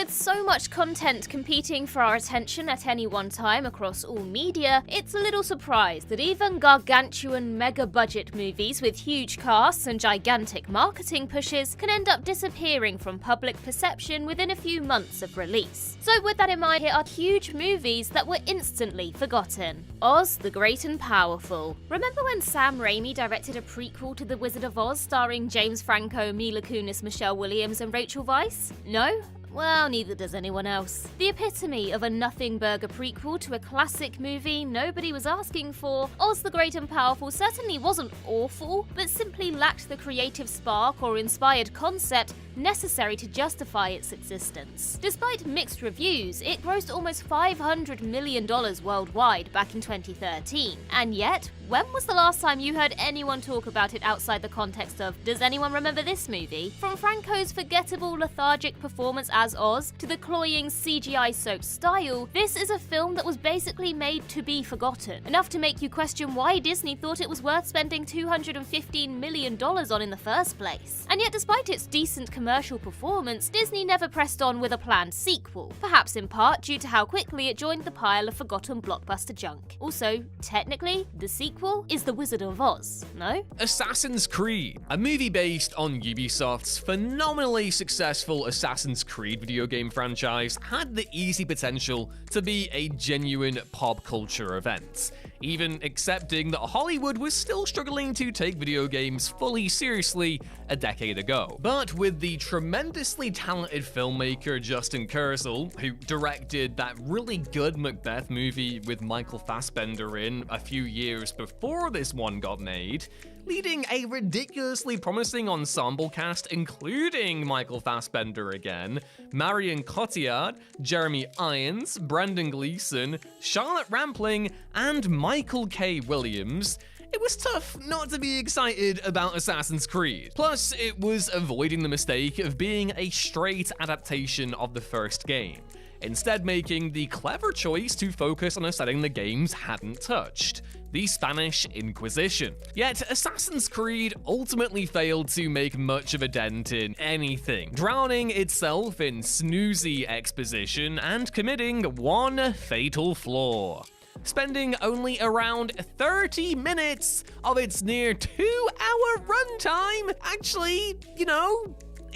With so much content competing for our attention at any one time across all media, it's a little surprise that even gargantuan mega-budget movies with huge casts and gigantic marketing pushes can end up disappearing from public perception within a few months of release. So with that in mind, here are huge movies that were instantly forgotten. Oz the Great and Powerful. Remember when Sam Raimi directed a prequel to The Wizard of Oz starring James Franco, Mila Kunis, Michelle Williams and Rachel Weisz? No? Well, neither does anyone else. The epitome of a nothing burger prequel to a classic movie nobody was asking for, Oz the Great and Powerful certainly wasn't awful, but simply lacked the creative spark or inspired concept necessary to justify its existence. Despite mixed reviews, it grossed almost $500 million worldwide back in 2013. And yet, when was the last time you heard anyone talk about it outside the context of, does anyone remember this movie? From Franco's forgettable, lethargic performance as Oz to the cloying CGI-soaked style, this is a film that was basically made to be forgotten, enough to make you question why Disney thought it was worth spending $215 million on in the first place. And yet, despite its decent commercial performance, Disney never pressed on with a planned sequel, perhaps in part due to how quickly it joined the pile of forgotten blockbuster junk. Also, technically, the sequel is The Wizard of Oz, no? Assassin's Creed, a movie based on Ubisoft's phenomenally successful Assassin's Creed video game franchise, had the easy potential to be a genuine pop culture event, even accepting that Hollywood was still struggling to take video games fully seriously a decade ago. But with the tremendously talented filmmaker Justin Kurzel, who directed that really good Macbeth movie with Michael Fassbender in a few years before this one got made, leading a ridiculously promising ensemble cast including Michael Fassbender again, Marion Cotillard, Jeremy Irons, Brendan Gleeson, Charlotte Rampling, and Michael K. Williams, it was tough not to be excited about Assassin's Creed. Plus, it was avoiding the mistake of being a straight adaptation of the first game, instead making the clever choice to focus on a setting the games hadn't touched, the Spanish Inquisition. Yet, Assassin's Creed ultimately failed to make much of a dent in anything, drowning itself in snoozy exposition and committing one fatal flaw: spending only around 30 minutes of its near 2-hour runtime actually,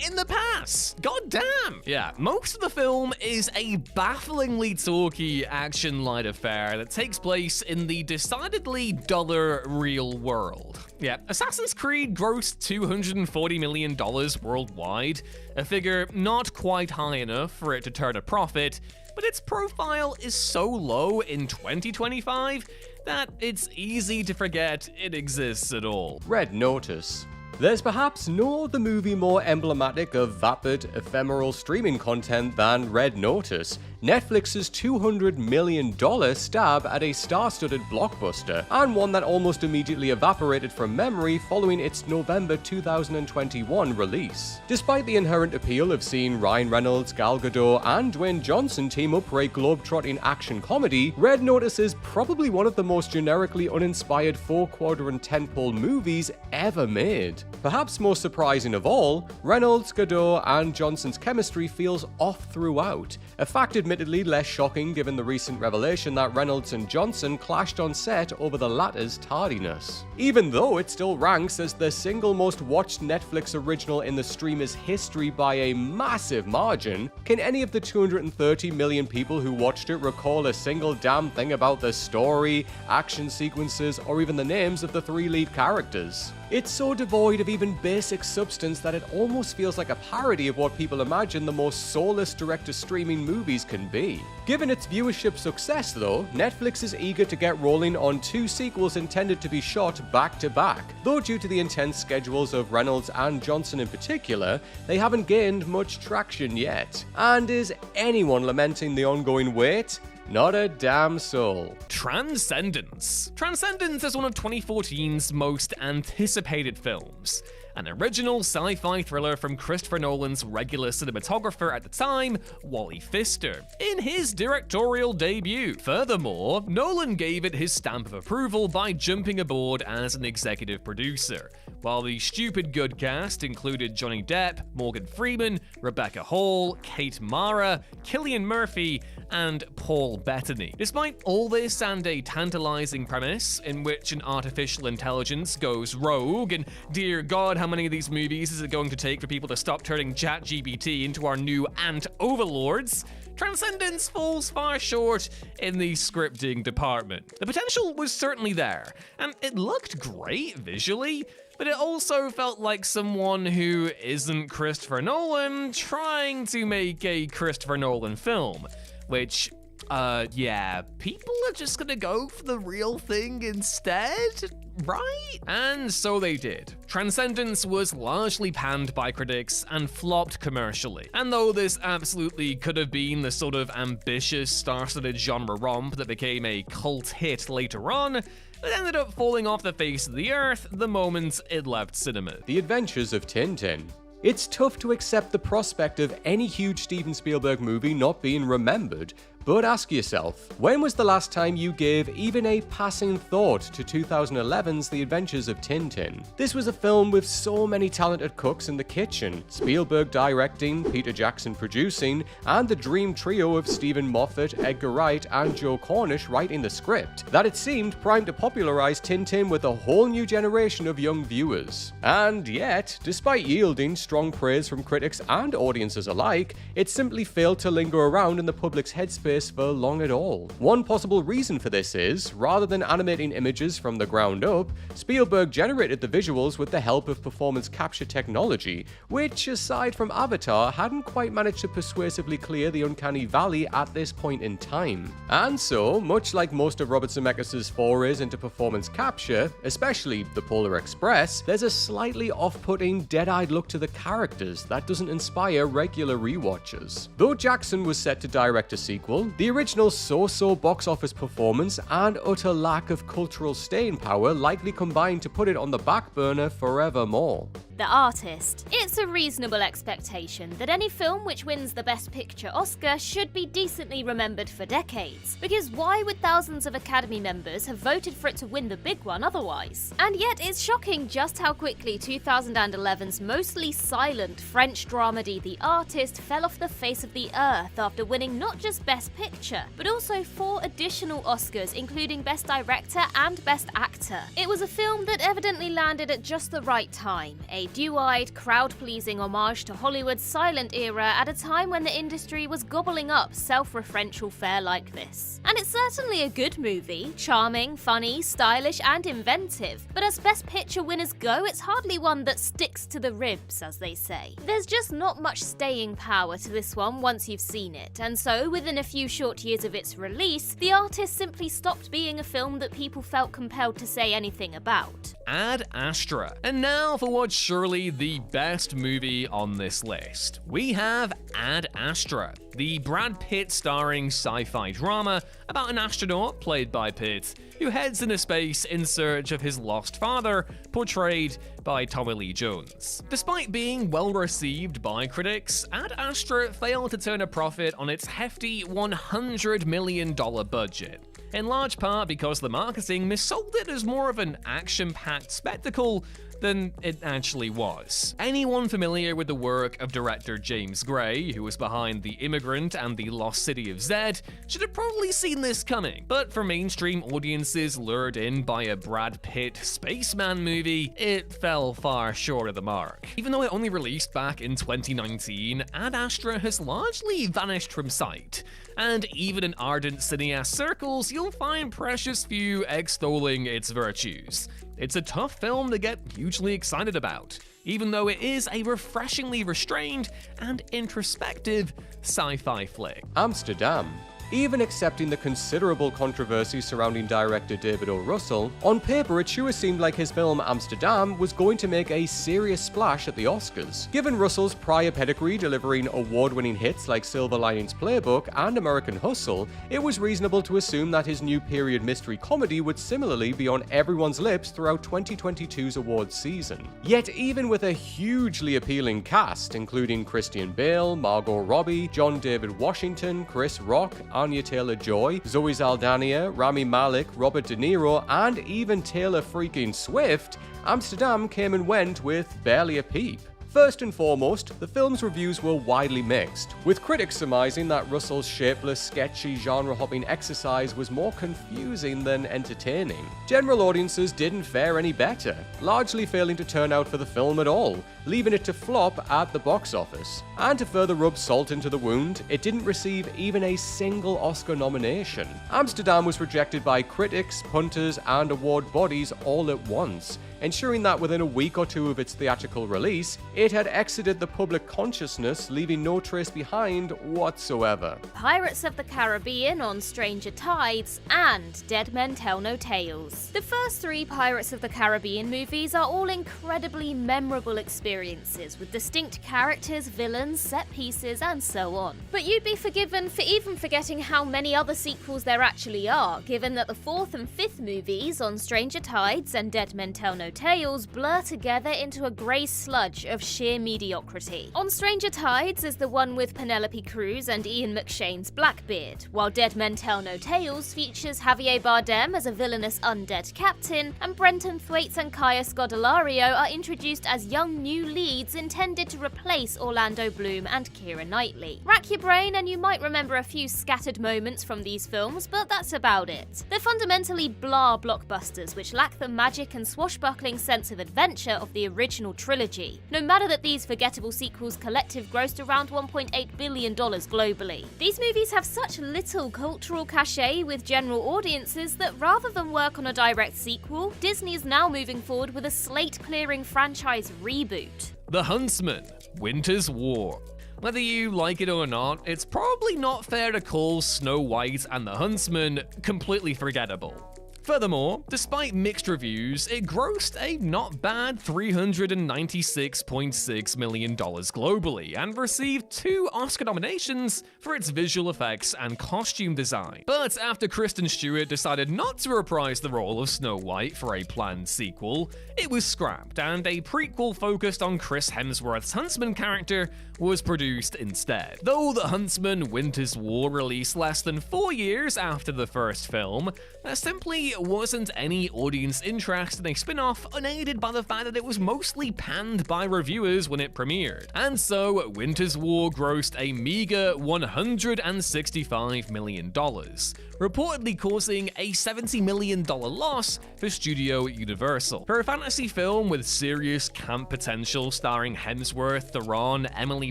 in the past. God damn! Yeah, most of the film is a bafflingly talky action light affair that takes place in the decidedly duller real world. Yeah, Assassin's Creed grossed $240 million worldwide, a figure not quite high enough for it to turn a profit, but its profile is so low in 2025 that it's easy to forget it exists at all. Red Notice. There's perhaps no other movie more emblematic of vapid, ephemeral streaming content than Red Notice, Netflix's $200 million stab at a star-studded blockbuster, and one that almost immediately evaporated from memory following its November 2021 release. Despite the inherent appeal of seeing Ryan Reynolds, Gal Gadot, and Dwayne Johnson team up for a globe-trotting action comedy, Red Notice is probably one of the most generically uninspired four-quadrant tentpole movies ever made. Perhaps most surprising of all, Reynolds, Gadot, and Johnson's chemistry feels off throughout, a fact admittedly less shocking given the recent revelation that Reynolds and Johnson clashed on set over the latter's tardiness. Even though it still ranks as the single most watched Netflix original in the streamer's history by a massive margin, can any of the 230 million people who watched it recall a single damn thing about the story, action sequences, or even the names of the three lead characters? It's so devoid of even basic substance that it almost feels like a parody of what people imagine the most soulless direct-to-streaming movies can be. Given its viewership success though, Netflix is eager to get rolling on 2 sequels intended to be shot back-to-back, though due to the intense schedules of Reynolds and Johnson in particular, they haven't gained much traction yet. And is anyone lamenting the ongoing wait? Not a damn soul. Transcendence. Transcendence is one of 2014's most anticipated films. an original sci-fi thriller from Christopher Nolan's regular cinematographer at the time, Wally Pfister, in his directorial debut. Furthermore, Nolan gave it his stamp of approval by jumping aboard as an executive producer, while the stupid good cast included Johnny Depp, Morgan Freeman, Rebecca Hall, Kate Mara, Cillian Murphy, and Paul Bettany. Despite all this and a tantalizing premise in which an artificial intelligence goes rogue, and dear God, how many of these movies is it going to take for people to stop turning ChatGPT into our new ant overlords? Transcendence falls far short in the scripting department. The potential was certainly there, and it looked great visually, but it also felt like someone who isn't Christopher Nolan trying to make a Christopher Nolan film, which, yeah, people are just gonna go for the real thing instead, right? And so they did. Transcendence was largely panned by critics and flopped commercially. And though this absolutely could have been the sort of ambitious, star-studded genre romp that became a cult hit later on, it ended up falling off the face of the earth the moment it left cinema. The Adventures of Tintin. It's tough to accept the prospect of any huge Steven Spielberg movie not being remembered, but ask yourself, when was the last time you gave even a passing thought to 2011's The Adventures of Tintin? This was a film with so many talented cooks in the kitchen, Spielberg directing, Peter Jackson producing, and the dream trio of Stephen Moffat, Edgar Wright, and Joe Cornish writing the script, that it seemed primed to popularize Tintin with a whole new generation of young viewers. And yet, despite yielding strong praise from critics and audiences alike, it simply failed to linger around in the public's headspace for long at all. One possible reason for this is, rather than animating images from the ground up, Spielberg generated the visuals with the help of performance capture technology, which, aside from Avatar, hadn't quite managed to persuasively clear the uncanny valley at this point in time. And so, much like most of Robert Zemeckis' forays into performance capture, especially The Polar Express, there's a slightly off-putting, dead-eyed look to the characters that doesn't inspire regular rewatchers. Though Jackson was set to direct a sequel, the original so-so box office performance and utter lack of cultural staying power likely combined to put it on the back burner forevermore. The Artist. It's a reasonable expectation that any film which wins the Best Picture Oscar should be decently remembered for decades, because why would thousands of Academy members have voted for it to win the big one otherwise? And yet it's shocking just how quickly 2011's mostly silent French dramedy The Artist fell off the face of the earth after winning not just Best Picture, but also 4 additional Oscars, including Best Director and Best Actor. It was a film that evidently landed at just the right time, a dew-eyed, crowd-pleasing homage to Hollywood's silent era at a time when the industry was gobbling up self-referential fare like this. And it's certainly a good movie, charming, funny, stylish, and inventive, but as Best Picture winners go, it's hardly one that sticks to the ribs, as they say. There's just not much staying power to this one once you've seen it, and so within a few short years of its release, The Artist simply stopped being a film that people felt compelled to say anything about. Ad Astra. And now for what's surely the best movie on this list. We have Ad Astra, the Brad Pitt starring sci-fi drama about an astronaut, played by Pitt, who heads into space in search of his lost father, portrayed by Tommy Lee Jones. Despite being well received by critics, Ad Astra failed to turn a profit on its hefty $100 million budget, in large part because the marketing missold it as more of an action-packed spectacle than it actually was. Anyone familiar with the work of director James Gray, who was behind The Immigrant and The Lost City of Zed, should have probably seen this coming. But for mainstream audiences lured in by a Brad Pitt spaceman movie, it fell far short of the mark. Even though it only released back in 2019, Ad Astra has largely vanished from sight. And even in ardent cineast circles, you'll find precious few extolling its virtues. It's a tough film to get hugely excited about, even though it is a refreshingly restrained and introspective sci-fi flick. Amsterdam. Even accepting the considerable controversy surrounding director David O. Russell, on paper it sure seemed like his film Amsterdam was going to make a serious splash at the Oscars. Given Russell's prior pedigree delivering award-winning hits like Silver Linings Playbook and American Hustle, it was reasonable to assume that his new period mystery comedy would similarly be on everyone's lips throughout 2022's awards season. Yet even with a hugely appealing cast, including Christian Bale, Margot Robbie, John David Washington, Chris Rock, Anya Taylor-Joy, Zoe Saldana, Rami Malek, Robert De Niro, and even Taylor freaking Swift, Amsterdam came and went with barely a peep. First and foremost, the film's reviews were widely mixed, with critics surmising that Russell's shapeless, sketchy, genre-hopping exercise was more confusing than entertaining. General audiences didn't fare any better, largely failing to turn out for the film at all, leaving it to flop at the box office. And to further rub salt into the wound, it didn't receive even a single Oscar nomination. Amsterdam was rejected by critics, punters, and award bodies all at once, ensuring that within a week or two of its theatrical release, it had exited the public consciousness, leaving no trace behind whatsoever. Pirates of the Caribbean on Stranger Tides, and Dead Men Tell No Tales. The first three Pirates of the Caribbean movies are all incredibly memorable experiences with distinct characters, villains, set pieces, and so on. But you'd be forgiven for even forgetting how many other sequels there actually are, given that the fourth and fifth movies on Stranger Tides and Dead Men Tell No Tales blur together into a grey sludge of sheer mediocrity. On Stranger Tides is the one with Penelope Cruz and Ian McShane's Blackbeard, while Dead Men Tell No Tales features Javier Bardem as a villainous undead captain, and Brenton Thwaites and Kaya Scodelario are introduced as young new leads intended to replace Orlando Bloom and Keira Knightley. Rack your brain and you might remember a few scattered moments from these films, but that's about it. They're fundamentally blah blockbusters which lack the magic and swashbuckling sense of adventure of the original trilogy, no matter that these forgettable sequels collective grossed around $1.8 billion globally. These movies have such little cultural cachet with general audiences that rather than work on a direct sequel, Disney is now moving forward with a slate-clearing franchise reboot. The Huntsman, Winter's War. Whether you like it or not, it's probably not fair to call Snow White and the Huntsman completely forgettable. Furthermore, despite mixed reviews, it grossed a not bad $396.6 million globally and received 2 Oscar nominations for its visual effects and costume design. But after Kristen Stewart decided not to reprise the role of Snow White for a planned sequel, it was scrapped and a prequel focused on Chris Hemsworth's Huntsman character was produced instead. Though The Huntsman Winter's War released less than 4 years after the first film, there simply wasn't any audience interest in a spin-off, unaided by the fact that it was mostly panned by reviewers when it premiered. And so, Winter's War grossed a meager $165 million, reportedly causing a $70 million loss for Studio Universal. For a fantasy film with serious camp potential starring Hemsworth, Theron, Emily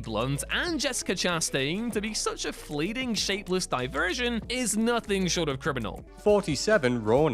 Blunt, and Jessica Chastain to be such a fleeting, shapeless diversion is nothing short of criminal. 47 Ronin.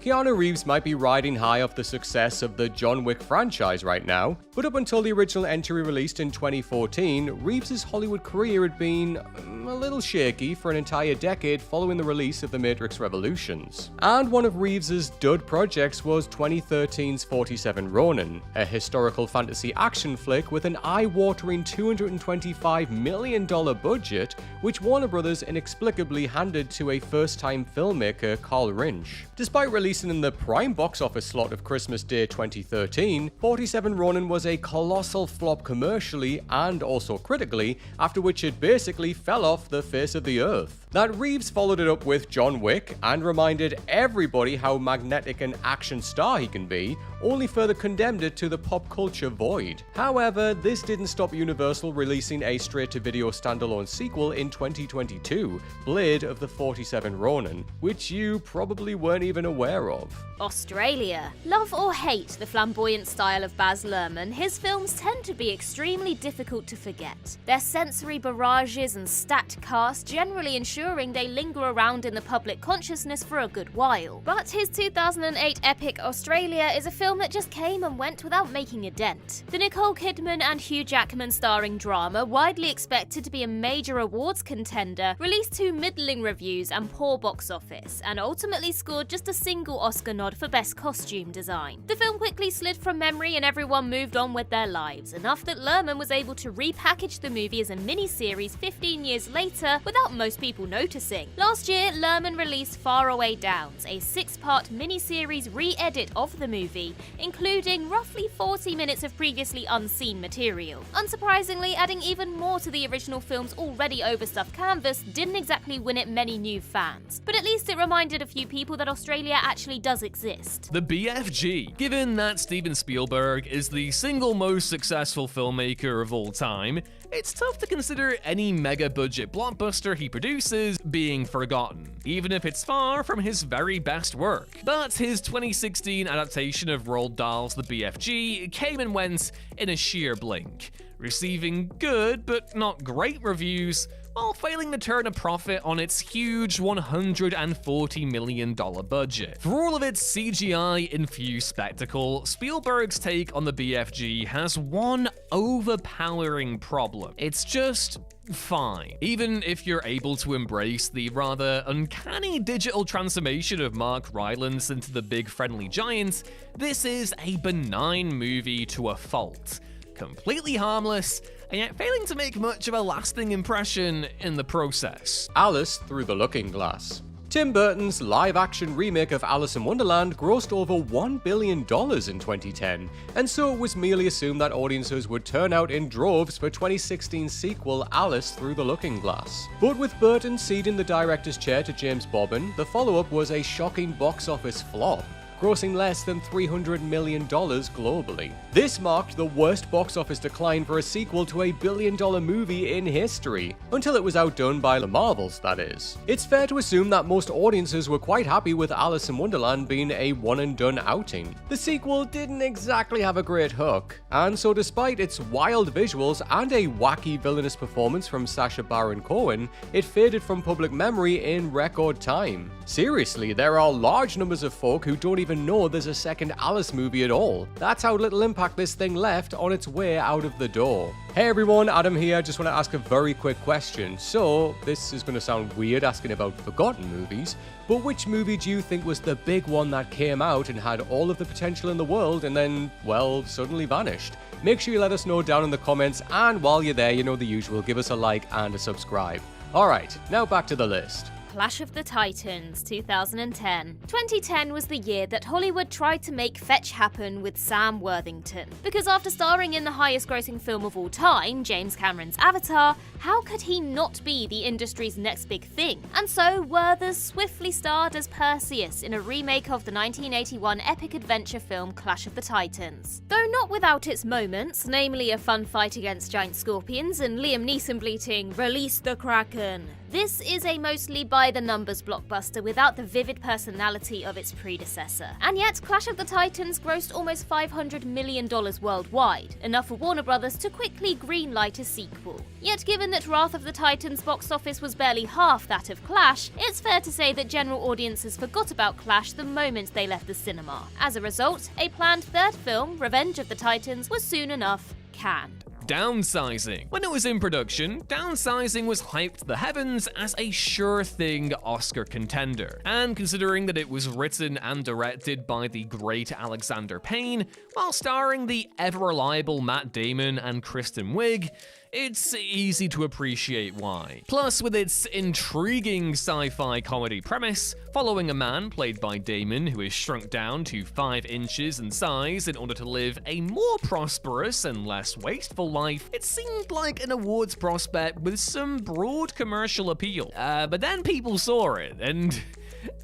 Keanu Reeves might be riding high off the success of the John Wick franchise right now, but up until the original entry released in 2014, Reeves' Hollywood career had been a little shaky for an entire decade following the release of The Matrix Revolutions. And one of Reeves' dud projects was 2013's 47 Ronin, a historical fantasy action flick with an eye-watering $225 million budget, which Warner Bros. Inexplicably handed to a first-time filmmaker, Carl Rinch. Despite releasing in the prime box office slot of Christmas Day 2013, 47 Ronin was a colossal flop commercially and also critically, after which it basically fell off the face of the earth. That Reeves followed it up with John Wick and reminded everybody how magnetic an action star he can be, only further condemned it to the pop culture void. However, this didn't stop Universal releasing a straight-to-video standalone sequel in 2022, Blade of the 47 Ronin, which you probably weren't even aware thereof. Australia. Love or hate the flamboyant style of Baz Luhrmann, his films tend to be extremely difficult to forget. Their sensory barrages and stacked cast generally ensuring they linger around in the public consciousness for a good while. But his 2008 epic Australia is a film that just came and went without making a dent. The Nicole Kidman and Hugh Jackman starring drama, widely expected to be a major awards contender, released to middling reviews and poor box office, and ultimately scored just a single Oscar nod for Best Costume Design. The film quickly slid from memory and everyone moved on with their lives, enough that Luhrmann was able to repackage the movie as a mini-series 15 years later without most people noticing. Last year, Luhrmann released Faraway Downs, a 6-part mini-series re-edit of the movie, including roughly 40 minutes of previously unseen material. Unsurprisingly, adding even more to the original film's already overstuffed canvas didn't exactly win it many new fans, but at least it reminded a few people that Australia actually does exist. The BFG. Given that Steven Spielberg is the single most successful filmmaker of all time, it's tough to consider any mega-budget blockbuster he produces being forgotten, even if it's far from his very best work. But his 2016 adaptation of Roald Dahl's The BFG came and went in a sheer blink, receiving good but not great reviews, while failing to turn a profit on its huge $140 million budget. For all of its CGI-infused spectacle, Spielberg's take on the BFG has one overpowering problem. It's just fine. Even if you're able to embrace the rather uncanny digital transformation of Mark Rylance into the big friendly giant, this is a benign movie to a fault. Completely harmless, and yet failing to make much of a lasting impression in the process. Alice Through the Looking Glass. Tim Burton's live-action remake of Alice in Wonderland grossed over $1 billion in 2010, and so it was merely assumed that audiences would turn out in droves for 2016's sequel Alice Through the Looking Glass. But with Burton ceding the director's chair to James Bobbin, the follow-up was a shocking box office flop, grossing less than $300 million globally. This marked the worst box office decline for a sequel to a billion-dollar movie in history, until it was outdone by The Marvels, that is. It's fair to assume that most audiences were quite happy with Alice in Wonderland being a one-and-done outing. The sequel didn't exactly have a great hook, and so despite its wild visuals and a wacky villainous performance from Sacha Baron Cohen, it faded from public memory in record time. Seriously, there are large numbers of folk who don't even know there's a second Alice movie at all. That's how little impact this thing left on its way out of the door. Hey everyone, Adam here. Just want to ask a very quick question. So, this is going to sound weird asking about forgotten movies, but which movie do you think was the big one that came out and had all of the potential in the world and then, well, suddenly vanished? Make sure you let us know down in the comments, and while you're there, you know the usual, give us a like and a subscribe. Alright, now back to the list. Clash of the Titans, 2010. 2010 was the year that Hollywood tried to make fetch happen with Sam Worthington. Because after starring in the highest grossing film of all time, James Cameron's Avatar, how could he not be the industry's next big thing? And so Werthers swiftly starred as Perseus in a remake of the 1981 epic adventure film Clash of the Titans. Though not without its moments, namely a fun fight against giant scorpions and Liam Neeson bleating, "Release the Kraken." This is a mostly by-the-numbers blockbuster without the vivid personality of its predecessor. And yet, Clash of the Titans grossed almost $500 million worldwide, enough for Warner Brothers to quickly greenlight a sequel. Yet given that Wrath of the Titans' box office was barely half that of Clash, it's fair to say that general audiences forgot about Clash the moment they left the cinema. As a result, a planned third film, Revenge of the Titans, was soon enough canned. Downsizing. When it was in production, Downsizing was hyped to the heavens as a sure thing Oscar contender. And considering that it was written and directed by the great Alexander Payne, while starring the ever-reliable Matt Damon and Kristen Wiig, it's easy to appreciate why. Plus, with its intriguing sci-fi comedy premise, following a man played by Damon who is shrunk down to 5 inches in size in order to live a more prosperous and less wasteful life, it seemed like an awards prospect with some broad commercial appeal. But then people saw it, and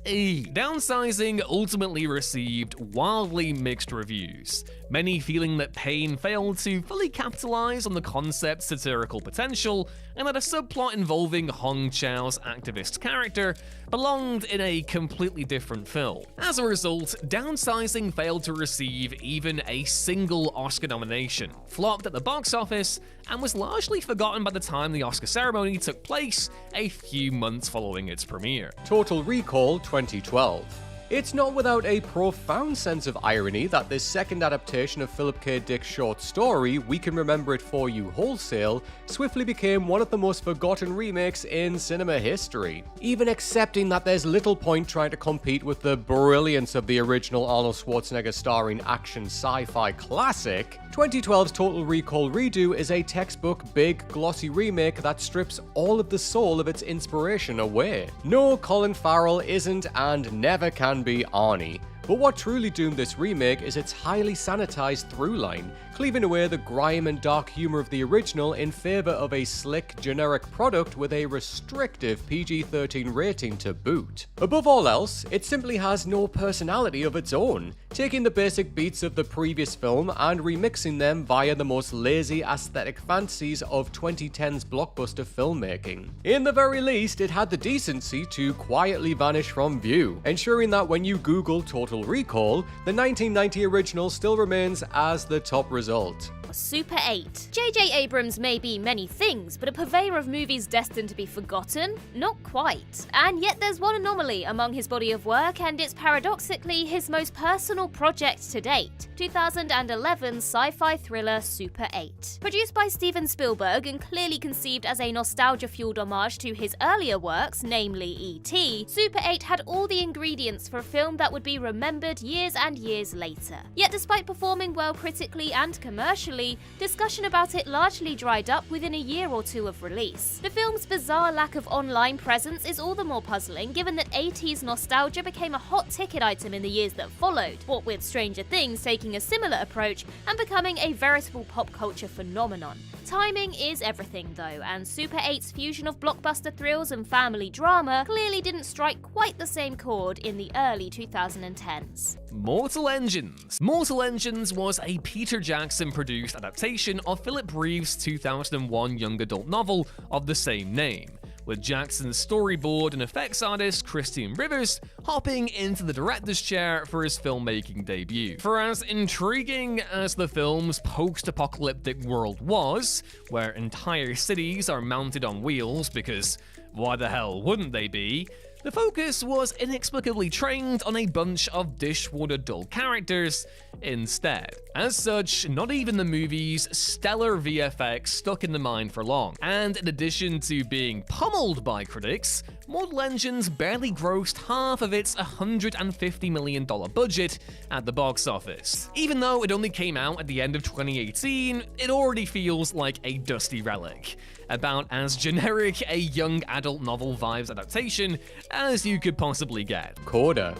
Downsizing ultimately received wildly mixed reviews, many feeling that Payne failed to fully capitalize on the concept's satirical potential, and that a subplot involving Hong Chau's activist character belonged in a completely different film. As a result, Downsizing failed to receive even a single Oscar nomination, flopped at the box office, and was largely forgotten by the time the Oscar ceremony took place a few months following its premiere. Total Recall 2012. It's not without a profound sense of irony that this second adaptation of Philip K. Dick's short story, We Can Remember It For You Wholesale, swiftly became one of the most forgotten remakes in cinema history. Even accepting that there's little point trying to compete with the brilliance of the original Arnold Schwarzenegger starring action sci-fi classic, 2012's Total Recall redo is a textbook, big, glossy remake that strips all of the soul of its inspiration away. No, Colin Farrell isn't and never can be Arnie. But what truly doomed this remake is its highly sanitized through line, cleaving away the grime and dark humor of the original in favor of a slick, generic product with a restrictive PG-13 rating to boot. Above all else, it simply has no personality of its own, taking the basic beats of the previous film and remixing them via the most lazy aesthetic fantasies of 2010's blockbuster filmmaking. In the very least, it had the decency to quietly vanish from view, ensuring that when you Google Total Recall, the 1990 original still remains as the top result. Super 8. J.J. Abrams may be many things, but a purveyor of movies destined to be forgotten? Not quite. And yet there's one anomaly among his body of work, and it's paradoxically his most personal project to date, 2011 sci-fi thriller Super 8. Produced by Steven Spielberg and clearly conceived as a nostalgia-fueled homage to his earlier works, namely E.T., Super 8 had all the ingredients for a film that would be remembered years and years later. Yet despite performing well critically and commercially, discussion about it largely dried up within a year or two of release. The film's bizarre lack of online presence is all the more puzzling given that 80s nostalgia became a hot ticket item in the years that followed, what with Stranger Things taking a similar approach and becoming a veritable pop culture phenomenon. Timing is everything though, and Super 8's fusion of blockbuster thrills and family drama clearly didn't strike quite the same chord in the early 2010s. Mortal Engines. Mortal Engines was a Peter Jackson-produced adaptation of Philip Reeves' 2001 young adult novel of the same name, with Jackson's storyboard and effects artist Christian Rivers hopping into the director's chair for his filmmaking debut. For as intriguing as the film's post-apocalyptic world was, where entire cities are mounted on wheels because why the hell wouldn't they be, the focus was inexplicably trained on a bunch of dishwater dull characters instead. As such, not even the movie's stellar VFX stuck in the mind for long, and in addition to being pummeled by critics, Mortal Engines barely grossed half of its $150 million budget at the box office. Even though it only came out at the end of 2018, it already feels like a dusty relic, about as generic a young adult novel vibes adaptation as you could possibly get. Coda.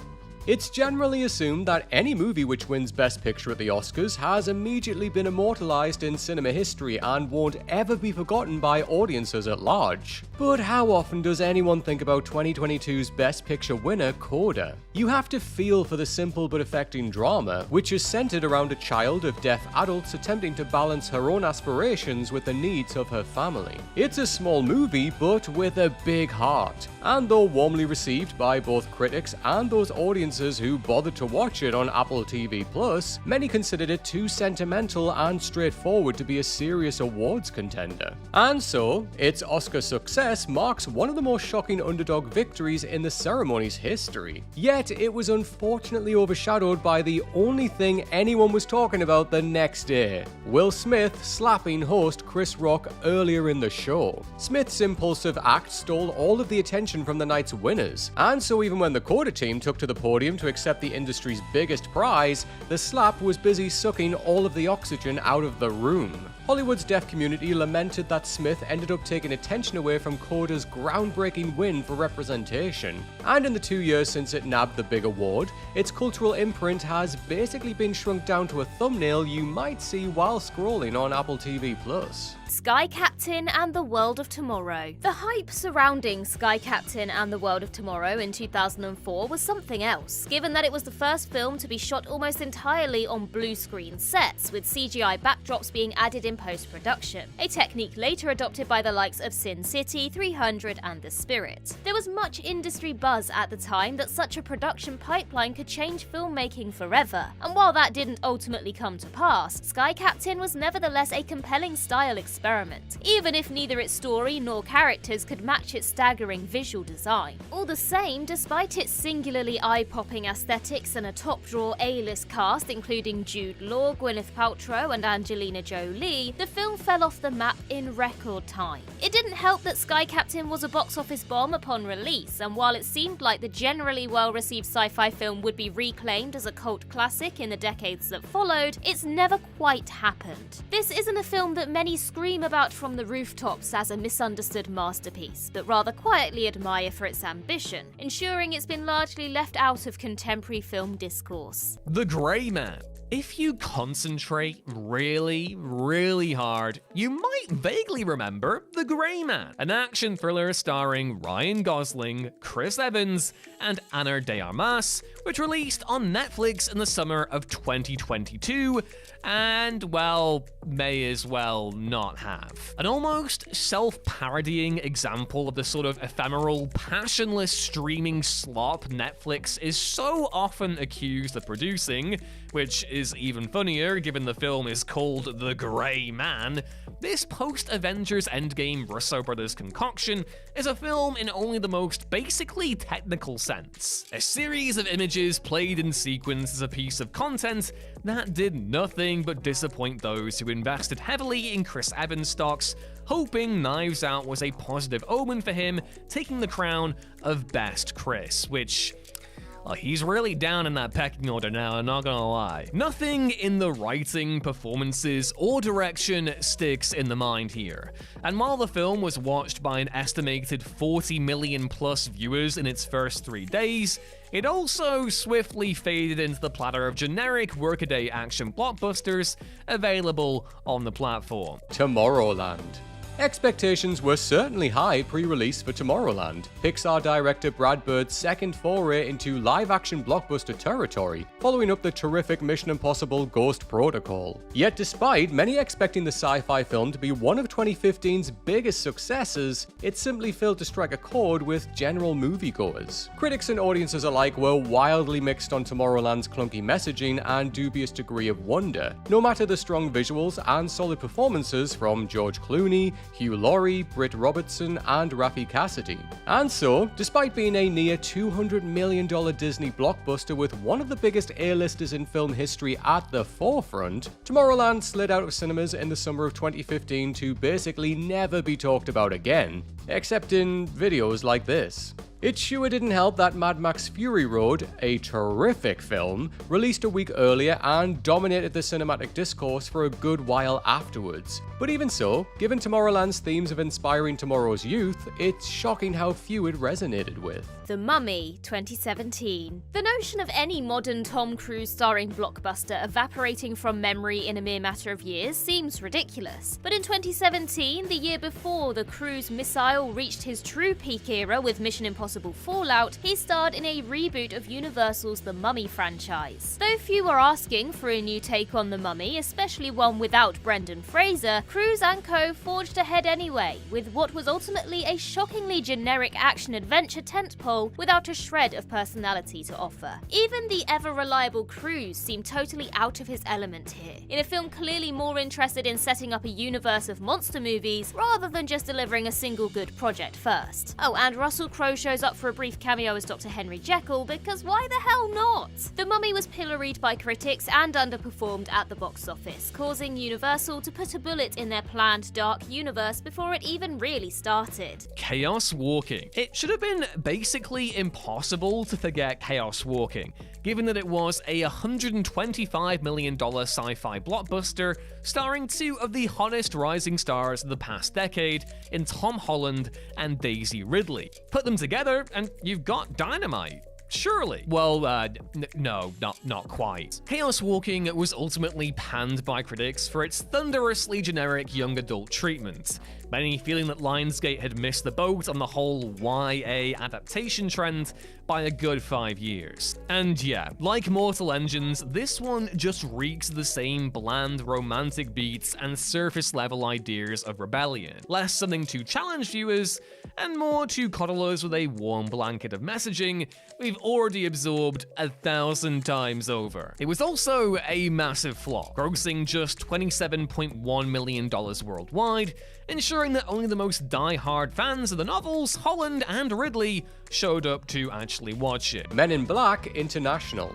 It's generally assumed that any movie which wins Best Picture at the Oscars has immediately been immortalized in cinema history and won't ever be forgotten by audiences at large. But how often does anyone think about 2022's Best Picture winner, Coda? You have to feel for the simple but affecting drama, which is centered around a child of deaf adults attempting to balance her own aspirations with the needs of her family. It's a small movie, but with a big heart. And though warmly received by both critics and those audiences who bothered to watch it on Apple TV+, many considered it too sentimental and straightforward to be a serious awards contender. And so, its Oscar success marks one of the most shocking underdog victories in the ceremony's history. Yet, it was unfortunately overshadowed by the only thing anyone was talking about the next day: Will Smith slapping host Chris Rock earlier in the show. Smith's impulsive act stole all of the attention from the night's winners, and so even when the Coda team took to the podium to accept the industry's biggest prize, the slap was busy sucking all of the oxygen out of the room. Hollywood's deaf community lamented that Smith ended up taking attention away from Coda's groundbreaking win for representation. And in the 2 years since it nabbed the big award, its cultural imprint has basically been shrunk down to a thumbnail you might see while scrolling on Apple TV+. Sky Captain and the World of Tomorrow. The hype surrounding Sky Captain and the World of Tomorrow in 2004 was something else. course, given that it was the first film to be shot almost entirely on blue screen sets, with CGI backdrops being added in post-production, a technique later adopted by the likes of Sin City, 300, and The Spirit. There was much industry buzz at the time that such a production pipeline could change filmmaking forever, and while that didn't ultimately come to pass, Sky Captain was nevertheless a compelling style experiment, even if neither its story nor characters could match its staggering visual design. All the same, despite its singularly eye-popping aesthetics and a top-drawer A-list cast including Jude Law, Gwyneth Paltrow, and Angelina Jolie, the film fell off the map in record time. It didn't help that Sky Captain was a box office bomb upon release, and while it seemed like the generally well-received sci-fi film would be reclaimed as a cult classic in the decades that followed, it's never quite happened. This isn't a film that many scream about from the rooftops as a misunderstood masterpiece, but rather quietly admire for its ambition, ensuring it's been largely left out of contemporary film discourse. The Grey Man. If you concentrate really, really hard, you might vaguely remember The Grey Man, an action thriller starring Ryan Gosling, Chris Evans, and Ana de Armas, which released on Netflix in the summer of 2022, and, well, may as well not have. An almost self-parodying example of the sort of ephemeral, passionless streaming slop Netflix is so often accused of producing, which is even funnier given the film is called The Grey Man. This post-Avengers Endgame Russo brothers concoction is a film in only the most basically technical sense. A series of images played in sequence as a piece of content that did nothing but disappoint those who invested heavily in Chris Evans stocks, hoping Knives Out was a positive omen for him taking the crown of Best Chris, which... he's really down in that pecking order now, I'm not gonna lie. Nothing in the writing, performances, or direction sticks in the mind here. And while the film was watched by an estimated 40 million plus viewers in its first 3 days, it also swiftly faded into the platter of generic workaday action blockbusters available on the platform. Tomorrowland. Expectations were certainly high pre-release for Tomorrowland, Pixar director Brad Bird's second foray into live-action blockbuster territory, following up the terrific Mission Impossible Ghost Protocol. Yet despite many expecting the sci-fi film to be one of 2015's biggest successes, it simply failed to strike a chord with general moviegoers. Critics and audiences alike were wildly mixed on Tomorrowland's clunky messaging and dubious degree of wonder, no matter the strong visuals and solid performances from George Clooney, Hugh Laurie, Britt Robertson, and Rafi Cassidy. And so, despite being a near $200 million Disney blockbuster with one of the biggest A-listers in film history at the forefront, Tomorrowland slid out of cinemas in the summer of 2015 to basically never be talked about again, except in videos like this. It sure didn't help that Mad Max Fury Road, a terrific film, released a week earlier and dominated the cinematic discourse for a good while afterwards. But even so, given Tomorrowland's themes of inspiring tomorrow's youth, it's shocking how few it resonated with. The Mummy, 2017. The notion of any modern Tom Cruise starring blockbuster evaporating from memory in a mere matter of years seems ridiculous. But in 2017, the year before the Cruise missile reached his true peak era with Mission Impossible Fallout, he starred in a reboot of Universal's The Mummy franchise. Though few are asking for a new take on The Mummy, especially one without Brendan Fraser, Cruise and co forged ahead anyway, with what was ultimately a shockingly generic action-adventure tentpole without a shred of personality to offer. Even the ever-reliable Cruise seemed totally out of his element here, in a film clearly more interested in setting up a universe of monster movies rather than just delivering a single good project first. Oh, and Russell Crowe shows up for a brief cameo as Dr. Henry Jekyll, because why the hell not? The Mummy was pilloried by critics and underperformed at the box office, causing Universal to put a bullet in their planned dark universe before it even really started. Chaos Walking. It should have been basically impossible to forget Chaos Walking, given that it was a $125 million sci-fi blockbuster starring two of the hottest rising stars of the past decade in Tom Holland and Daisy Ridley. Put them together and you've got dynamite. Surely. Well, no, not quite. Chaos Walking was ultimately panned by critics for its thunderously generic young adult treatment. many feeling that Lionsgate had missed the boat on the whole YA adaptation trend by a good 5 years. And yeah, like Mortal Engines, this one just reeks the same bland romantic beats and surface-level ideas of rebellion. Less something to challenge viewers, and more to coddle us with a warm blanket of messaging we've already absorbed 1,000 times over. It was also a massive flop, grossing just $27.1 million worldwide, ensuring that only the most die-hard fans of the novels, Holland and Ridley, showed up to actually watch it. Men in Black International.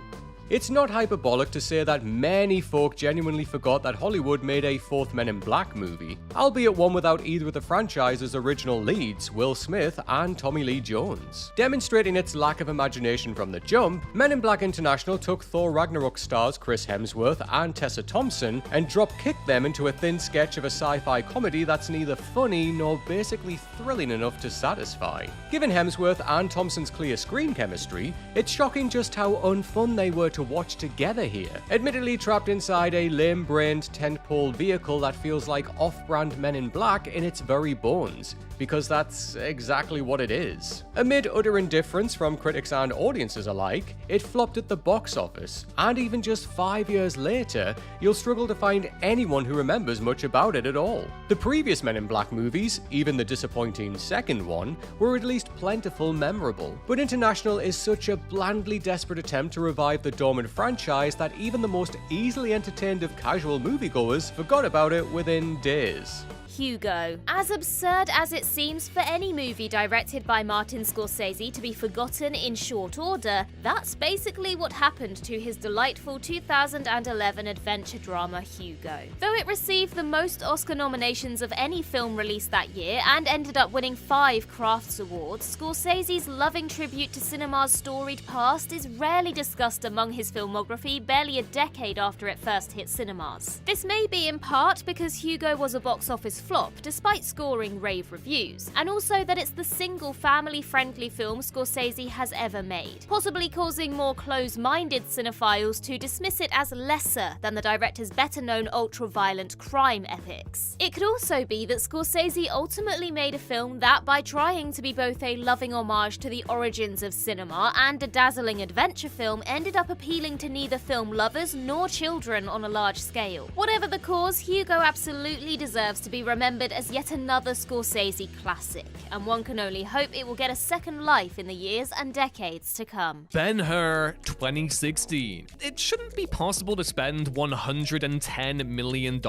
It's not hyperbolic to say that many folk genuinely forgot that Hollywood made a fourth Men in Black movie, albeit one without either of the franchise's original leads, Will Smith and Tommy Lee Jones. Demonstrating its lack of imagination from the jump, Men in Black International took Thor Ragnarok stars Chris Hemsworth and Tessa Thompson and drop-kicked them into a thin sketch of a sci-fi comedy that's neither funny nor basically thrilling enough to satisfy. Given Hemsworth and Thompson's clear screen chemistry, it's shocking just how unfun they were to watch together here. Admittedly trapped inside a lame-brained tentpole vehicle that feels like off-brand Men in Black in its very bones, because that's exactly what it is. Amid utter indifference from critics and audiences alike, it flopped at the box office, and even just 5 years later, you'll struggle to find anyone who remembers much about it at all. The previous Men in Black movies, even the disappointing second one, were at least plentiful memorable, but International is such a blandly desperate attempt to revive the dormant franchise that even the most easily entertained of casual moviegoers forgot about it within days. Hugo. As absurd as it seems for any movie directed by Martin Scorsese to be forgotten in short order, that's basically what happened to his delightful 2011 adventure drama Hugo. Though it received the most Oscar nominations of any film released that year and ended up winning 5 Crafts Awards, Scorsese's loving tribute to cinema's storied past is rarely discussed among his filmography barely a decade after it first hit cinemas. This may be in part because Hugo was a box office flop despite scoring rave reviews, and also that it's the single family-friendly film Scorsese has ever made, possibly causing more close-minded cinephiles to dismiss it as lesser than the director's better-known ultra-violent crime epics. It could also be that Scorsese ultimately made a film that, by trying to be both a loving homage to the origins of cinema and a dazzling adventure film, ended up appealing to neither film lovers nor children on a large scale. Whatever the cause, Hugo absolutely deserves to be remembered as yet another Scorsese classic, and one can only hope it will get a second life in the years and decades to come. Ben-Hur 2016. It shouldn't be possible to spend $110 million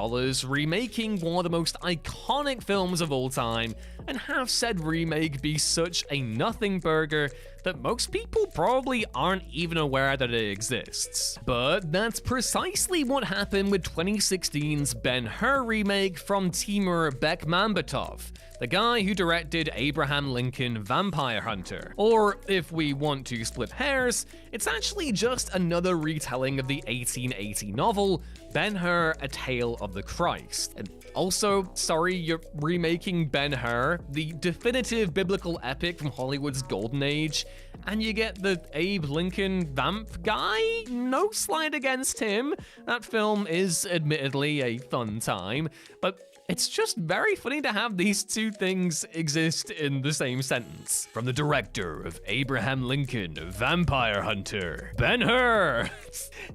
remaking one of the most iconic films of all time and have said remake be such a nothing burger that most people probably aren't even aware that it exists. But that's precisely what happened with 2016's Ben-Hur remake from Timur Bekmambetov, the guy who directed Abraham Lincoln Vampire Hunter. Or, if we want to split hairs, it's actually just another retelling of the 1880 novel Ben-Hur, A Tale of the Christ. And also, sorry, you're remaking Ben-Hur, the definitive biblical epic from Hollywood's golden age, and you get the Abe Lincoln vamp guy? No slight against him. That film is admittedly a fun time, but it's just very funny to have these two things exist in the same sentence. From the director of Abraham Lincoln, Vampire Hunter, Ben-Hur.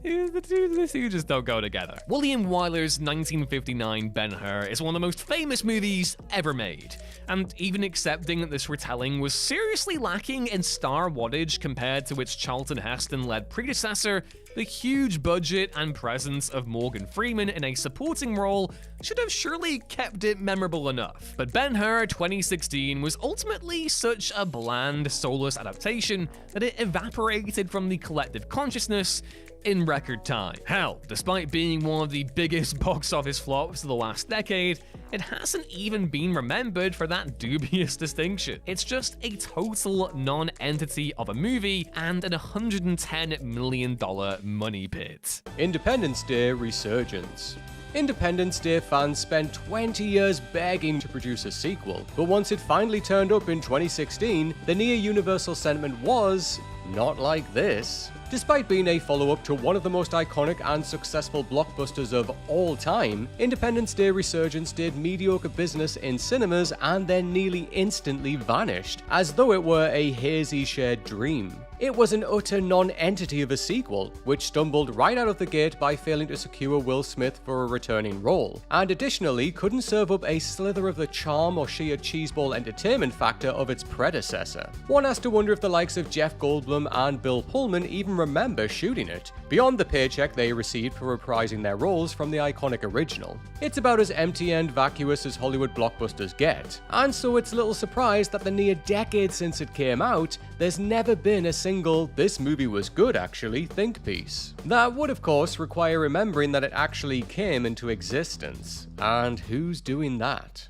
The two just don't go together. William Wyler's 1959 Ben-Hur is one of the most famous movies ever made, and even accepting that this retelling was seriously lacking in star wattage compared to its Charlton Heston-led predecessor, the huge budget and presence of Morgan Freeman in a supporting role should have surely kept it memorable enough. But Ben-Hur 2016 was ultimately such a bland, soulless adaptation that it evaporated from the collective consciousness in record time. Hell, despite being one of the biggest box office flops of the last decade, it hasn't even been remembered for that dubious distinction. It's just a total non-entity of a movie and an $110 million money pit. Independence Day resurgence. Independence Day fans spent 20 years begging to produce a sequel, but once it finally turned up in 2016, the near-universal sentiment was, not like this. Despite being a follow-up to one of the most iconic and successful blockbusters of all time, Independence Day Resurgence did mediocre business in cinemas and then nearly instantly vanished, as though it were a hazy shared dream. It was an utter non-entity of a sequel, which stumbled right out of the gate by failing to secure Will Smith for a returning role, and additionally couldn't serve up a slither of the charm or sheer cheeseball entertainment factor of its predecessor. One has to wonder if the likes of Jeff Goldblum and Bill Pullman even remember shooting it, beyond the paycheck they received for reprising their roles from the iconic original. It's about as empty and vacuous as Hollywood blockbusters get, and so it's little surprise that the near decade since it came out, there's never been a single "this movie was good actually" think piece. That would of course require remembering that it actually came into existence. And who's doing that?